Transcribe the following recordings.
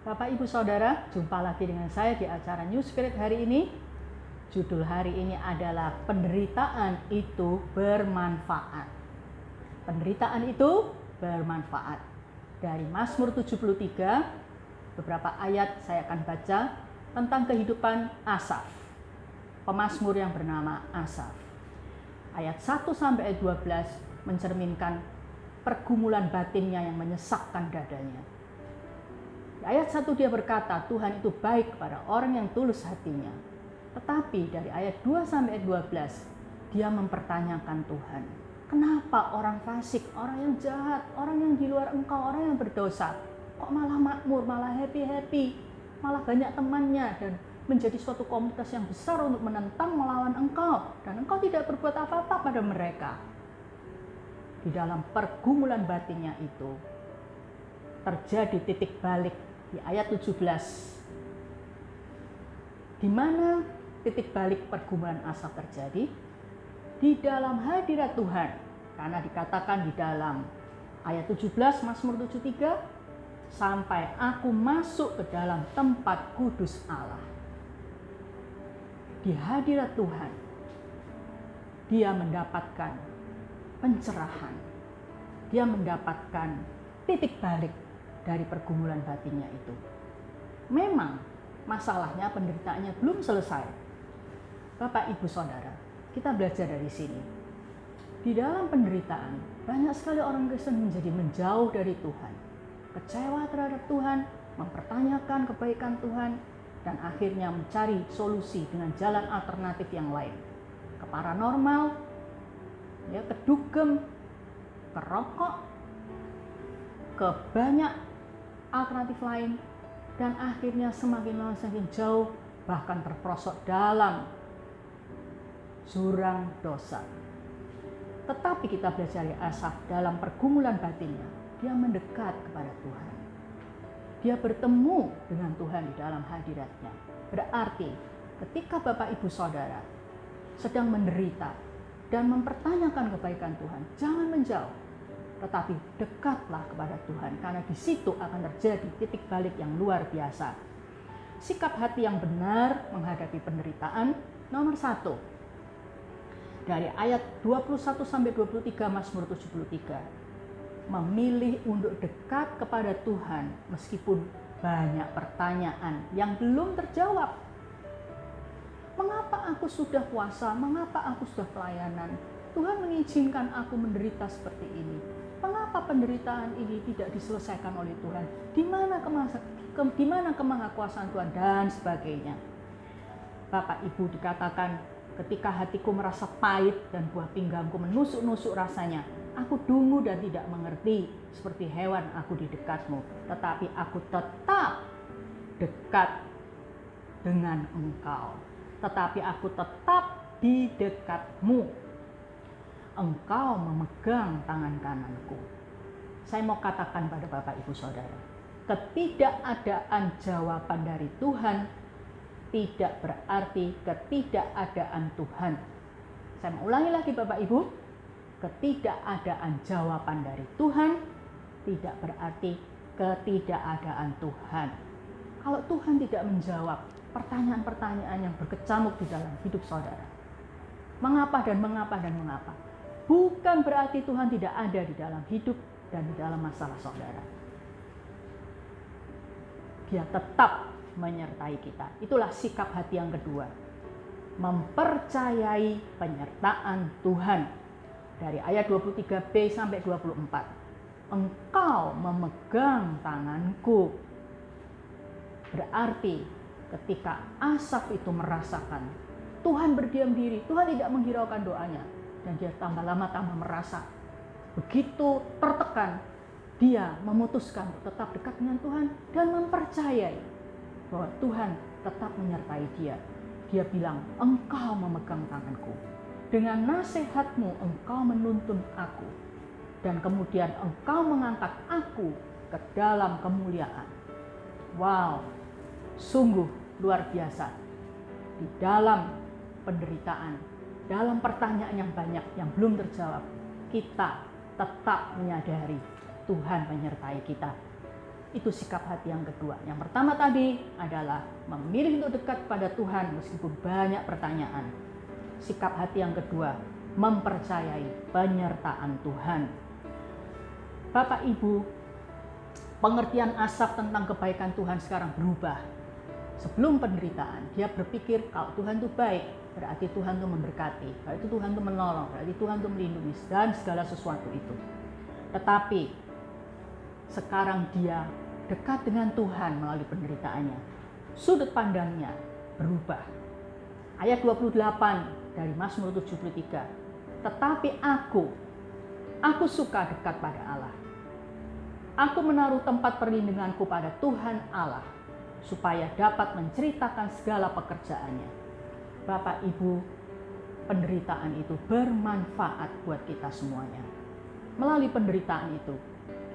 Bapak, Ibu, Saudara, jumpa lagi dengan saya di acara New Spirit hari ini. Judul hari ini adalah penderitaan itu bermanfaat. Penderitaan itu bermanfaat. Dari Mazmur 73, beberapa ayat saya akan baca tentang kehidupan Asaf, pemazmur yang bernama Asaf. Ayat 1 sampai 12 mencerminkan pergumulan batinnya yang menyesakkan dadanya. Di ayat 1 dia berkata, Tuhan itu baik kepada orang yang tulus hatinya. Tetapi dari ayat 2 sampai 12, dia mempertanyakan Tuhan. Kenapa orang fasik, orang yang jahat, orang yang di luar Engkau, orang yang berdosa, kok malah makmur, malah happy-happy, malah banyak temannya dan menjadi suatu komunitas yang besar untuk menentang melawan Engkau. Dan Engkau tidak berbuat apa-apa pada mereka. Di dalam pergumulan batinnya itu, terjadi titik balik di ayat 17. Di mana titik balik pergumulan Asaf terjadi? Di dalam hadirat Tuhan. Karena dikatakan di dalam ayat 17 Mazmur 73, sampai aku masuk ke dalam tempat kudus Allah. Di hadirat Tuhan, dia mendapatkan pencerahan. Dia mendapatkan titik balik dari pergumulan batinnya itu. Memang masalahnya, penderitaannya belum selesai. Bapak, Ibu, Saudara, kita belajar dari sini. Di dalam penderitaan, banyak sekali orang Kristen menjadi menjauh dari Tuhan, kecewa terhadap Tuhan, mempertanyakan kebaikan Tuhan, dan akhirnya mencari solusi dengan jalan alternatif yang lain. Ke paranormal, ke dugem, ke rokok, ke banyak alternatif lain, dan akhirnya semakin lama semakin jauh, bahkan terperosok dalam jurang dosa. Tetapi kita belajar dari Asaf dalam pergumulan batinnya, dia mendekat kepada Tuhan. Dia bertemu dengan Tuhan di dalam hadiratnya. Berarti ketika Bapak, Ibu, Saudara sedang menderita dan mempertanyakan kebaikan Tuhan, jangan menjauh, tetapi dekatlah kepada Tuhan, karena di situ akan terjadi titik balik yang luar biasa. Sikap hati yang benar menghadapi penderitaan, nomor 1. Dari ayat 21 sampai 23 Mazmur 73, memilih untuk dekat kepada Tuhan meskipun banyak pertanyaan yang belum terjawab. Mengapa aku sudah puasa? Mengapa aku sudah pelayanan? Tuhan mengizinkan aku menderita seperti ini. Mengapa penderitaan ini tidak diselesaikan oleh Tuhan? Di mana kemahakuasaan Tuhan dan sebagainya. Bapak, Ibu, dikatakan ketika hatiku merasa pahit dan buah pinggangku menusuk-nusuk rasanya, aku dungu dan tidak mengerti, seperti hewan aku di dekatmu, tetapi aku tetap dekat dengan Engkau. Tetapi aku tetap di dekatmu. Engkau memegang tangan kananku. Saya mau katakan pada Bapak, Ibu, Saudara, ketidakadaan jawaban dari Tuhan tidak berarti ketidakadaan Tuhan. Saya mau ulangi lagi Bapak, Ibu, ketidakadaan jawaban dari Tuhan tidak berarti ketidakadaan Tuhan. Kalau Tuhan tidak menjawab pertanyaan-pertanyaan yang berkecamuk di dalam hidup saudara, mengapa dan mengapa dan mengapa, bukan berarti Tuhan tidak ada di dalam hidup dan di dalam masalah saudara. Dia tetap menyertai kita. Itulah sikap hati yang kedua. Mempercayai penyertaan Tuhan. Dari ayat 23b sampai 24. Engkau memegang tanganku. Berarti ketika Asaf itu merasakan Tuhan berdiam diri, Tuhan tidak menghiraukan doanya, dan dia tambah lama tambah merasa begitu tertekan, dia memutuskan untuk tetap dekat dengan Tuhan dan mempercayai bahwa Tuhan tetap menyertai dia. Dia bilang, Engkau memegang tanganku. Dengan nasihatmu Engkau menuntun aku. Dan kemudian Engkau mengangkat aku ke dalam kemuliaan. Wow, sungguh luar biasa. Di dalam penderitaan, dalam pertanyaan yang banyak yang belum terjawab, kita tetap menyadari Tuhan menyertai kita. Itu sikap hati yang kedua. Yang pertama tadi adalah memilih untuk dekat pada Tuhan meskipun banyak pertanyaan. Sikap hati yang kedua, mempercayai penyertaan Tuhan. Bapak Ibu, pengertian Asaf tentang kebaikan Tuhan sekarang berubah. Sebelum penderitaan, dia berpikir kalau Tuhan itu baik, berarti Tuhan itu memberkati, berarti Tuhan itu menolong, berarti Tuhan itu melindungi, dan segala sesuatu itu. Tetapi sekarang dia dekat dengan Tuhan melalui penderitaannya. Sudut pandangnya berubah. Ayat 28 dari Mazmur 73. Tetapi aku suka dekat pada Allah. Aku menaruh tempat perlindunganku pada Tuhan Allah, supaya dapat menceritakan segala pekerjaannya. Bapak Ibu, penderitaan itu bermanfaat buat kita semuanya. Melalui penderitaan itu,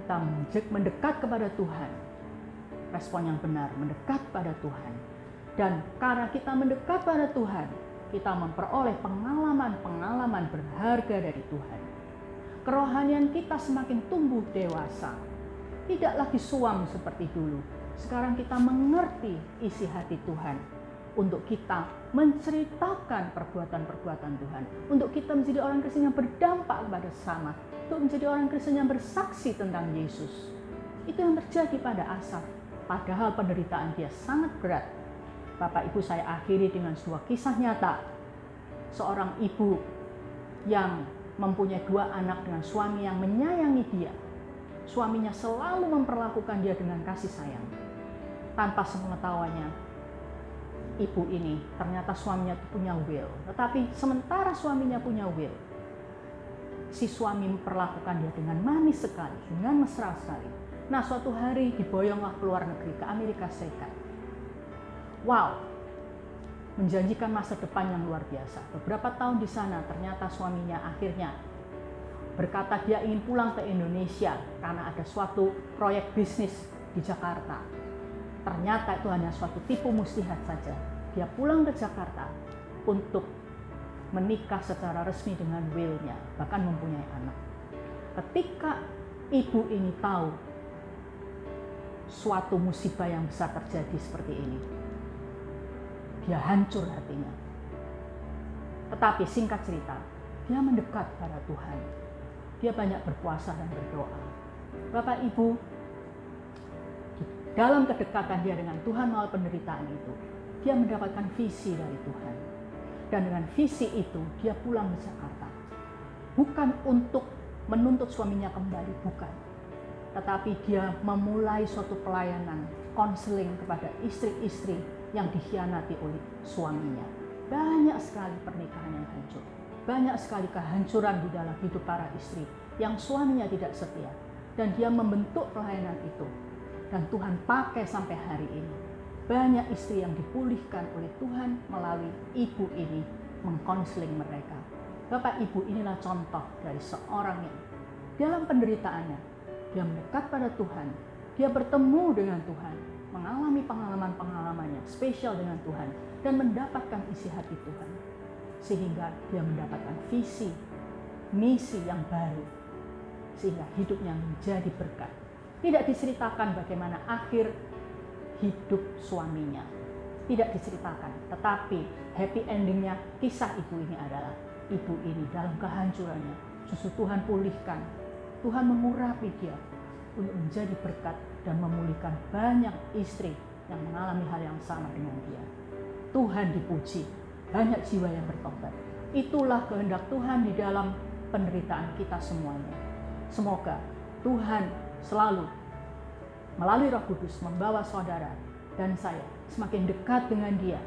kita mendekat kepada Tuhan. Respon yang benar, mendekat pada Tuhan. Dan karena kita mendekat pada Tuhan, kita memperoleh pengalaman-pengalaman berharga dari Tuhan. Kerohanian kita semakin tumbuh dewasa. Tidak lagi suam seperti dulu. Sekarang kita mengerti isi hati Tuhan. Untuk kita menceritakan perbuatan-perbuatan Tuhan. Untuk kita menjadi orang Kristen yang berdampak kepada sesama. Untuk menjadi orang Kristen yang bersaksi tentang Yesus. Itu yang terjadi pada Asaf. Padahal penderitaan dia sangat berat. Bapak Ibu, saya akhiri dengan sebuah kisah nyata. Seorang ibu yang mempunyai 2 anak dengan suami yang menyayangi dia. Suaminya selalu memperlakukan dia dengan kasih sayang. Tanpa sepengetahuannya, ibu ini ternyata suaminya punya will. Tetapi sementara suaminya punya will, si suami memperlakukan dia dengan manis sekali, dengan mesra sekali. Nah, suatu hari diboyonglah ke luar negeri, ke Amerika Serikat. Wow, menjanjikan masa depan yang luar biasa. Beberapa tahun di sana, ternyata suaminya akhirnya berkata dia ingin pulang ke Indonesia karena ada suatu proyek bisnis di Jakarta. Ternyata itu hanya suatu tipu muslihat saja. Dia pulang ke Jakarta untuk menikah secara resmi dengan will-nya, bahkan mempunyai anak. Ketika ibu ini tahu suatu musibah yang besar terjadi seperti ini, dia hancur hatinya. Tetapi singkat cerita, dia mendekat pada Tuhan. Dia banyak berpuasa dan berdoa. Bapak Ibu, dalam kedekatan dia dengan Tuhan melalui penderitaan itu, dia mendapatkan visi dari Tuhan. Dan dengan visi itu, dia pulang ke Jakarta. Bukan untuk menuntut suaminya kembali, bukan. Tetapi dia memulai suatu pelayanan konseling kepada istri-istri yang dikhianati oleh suaminya. Banyak sekali pernikahan yang hancur. Banyak sekali kehancuran di dalam hidup para istri yang suaminya tidak setia. Dan dia membentuk pelayanan itu. Dan Tuhan pakai sampai hari ini. Banyak istri yang dipulihkan oleh Tuhan melalui ibu ini mengkonseling mereka. Bapak Ibu, inilah contoh dari seorang yang dalam penderitaannya, dia mendekat pada Tuhan. Dia bertemu dengan Tuhan. Mengalami pengalaman-pengalaman yang spesial dengan Tuhan. Dan mendapatkan isi hati Tuhan. Sehingga dia mendapatkan visi, misi yang baru. Sehingga hidupnya menjadi berkat. Tidak diceritakan bagaimana akhir hidup suaminya. Tidak diceritakan. Tetapi happy endingnya kisah ibu ini adalah ibu ini dalam kehancurannya. Justru Tuhan pulihkan. Tuhan mengurapi dia untuk menjadi berkat dan memulihkan banyak istri yang mengalami hal yang sama dengan dia. Tuhan dipuji. Banyak jiwa yang bertobat. Itulah kehendak Tuhan di dalam penderitaan kita semuanya. Semoga Tuhan selalu melalui Roh Kudus membawa saudara dan saya semakin dekat dengan Dia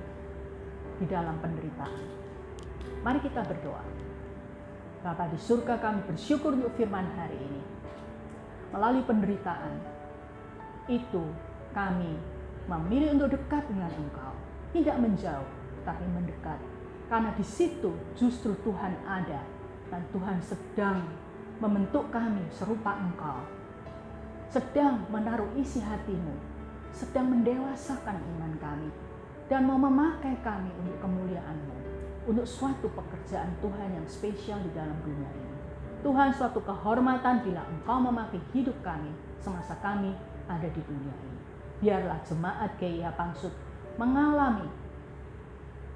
di dalam penderitaan. Mari kita berdoa. Bapa di surga, kami bersyukur untuk firman hari ini. Melalui penderitaan itu kami memilih untuk dekat dengan Engkau. Tidak menjauh, tapi mendekat. Karena di situ justru Tuhan ada. Dan Tuhan sedang membentuk kami serupa Engkau. Sedang menaruh isi hati-Mu. Sedang mendewasakan iman kami. Dan mau memakai kami untuk kemuliaan-Mu. Untuk suatu pekerjaan Tuhan yang spesial di dalam dunia ini. Tuhan, suatu kehormatan bila Engkau memakai hidup kami semasa kami ada di dunia ini. Biarlah jemaat GIH Pangsut mengalami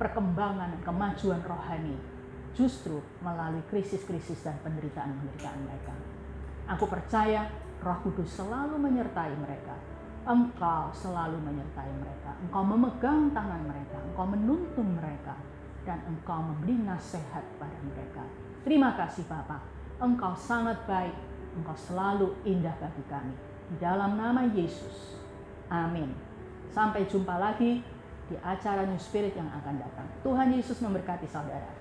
perkembangan dan kemajuan rohani justru melalui krisis-krisis dan penderitaan-penderitaan mereka. Aku percaya Roh Kudus selalu menyertai mereka. Engkau selalu menyertai mereka. Engkau memegang tangan mereka. Engkau menuntun mereka. Dan Engkau memberi nasihat pada mereka. Terima kasih Bapa. Engkau sangat baik. Engkau selalu indah bagi kami. Di dalam nama Yesus. Amin. Sampai jumpa lagi di acara New Spirit yang akan datang. Tuhan Yesus memberkati saudara.